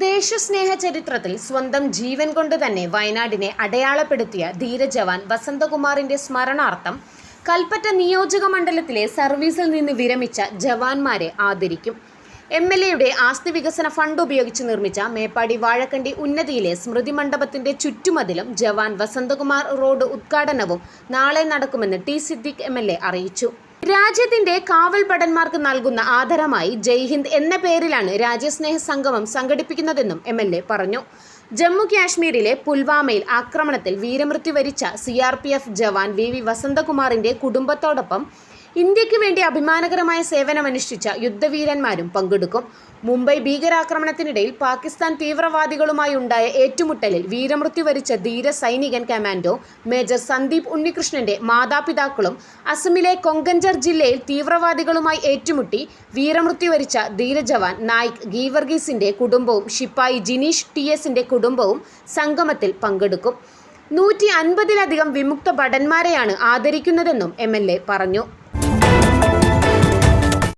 ദേശസ്നേഹ ചരിത്രത്തിൽ സ്വന്തം ജീവൻ കൊണ്ട് തന്നെ വയനാടിനെ അടയാളപ്പെടുത്തിയ ധീരജവാൻ വസന്തകുമാറിന്റെ സ്മരണാർത്ഥം കൽപ്പറ്റ നിയോജക മണ്ഡലത്തിലെ സർവീസിൽ നിന്ന് വിരമിച്ച ജവാന്മാരെ ആദരിക്കും. MLAയുടെ ആസ്തി വികസന ഫണ്ട് ഉപയോഗിച്ച് നിർമ്മിച്ച മേപ്പാടി വാഴക്കണ്ടി ഉന്നതിയിലെ സ്മൃതി മണ്ഡപത്തിന്റെ ചുറ്റുമതിലും ജവാൻ വസന്തകുമാർ റോഡ് ഉദ്ഘാടനവും നാളെ നടക്കുമെന്ന് ടി സിദ്ദിഖ് MLA അറിയിച്ചു. രാജ്യത്തിന്റെ കാവൽ ഭടന്മാർക്ക് നൽകുന്ന ആദരമായി ജയ് ഹിന്ദ് എന്ന പേരിലാണ് രാജ്യസ്നേഹ സംഗമം സംഘടിപ്പിക്കുന്നതെന്നും MLA പറഞ്ഞു. ജമ്മു കാശ്മീരിലെ പുൽവാമയിൽ ആക്രമണത്തിൽ വീരമൃത്യു വരിച്ച CRPF ജവാൻ VV വസന്തകുമാറിന്റെ കുടുംബത്തോടൊപ്പം ഇന്ത്യക്ക് വേണ്ടി അഭിമാനകരമായ സേവനമനുഷ്ഠിച്ച യുദ്ധവീരന്മാരും പങ്കെടുക്കും. മുംബൈ ഭീകരാക്രമണത്തിനിടയിൽ പാകിസ്ഥാൻ തീവ്രവാദികളുമായി ഉണ്ടായ ഏറ്റുമുട്ടലിൽ വീരമൃത്യു വരിച്ച ധീര സൈനികൻ കമാൻഡോ മേജർ സന്ദീപ് ഉണ്ണികൃഷ്ണന്റെ മാതാപിതാക്കളും അസമിലെ കൊങ്കഞ്ചർ ജില്ലയിൽ തീവ്രവാദികളുമായി ഏറ്റുമുട്ടി വീരമൃത്യു വരിച്ച ധീരജവാൻ നായിക് ഗീവർഗീസിന്റെ കുടുംബവും ശിപ്പായി ജിനീഷ് TSന്റെ കുടുംബവും സംഗമത്തിൽ പങ്കെടുക്കും. 150-ലധികം വിമുക്ത ഭടന്മാരെയാണ് ആദരിക്കുന്നതെന്നും MLA പറഞ്ഞു.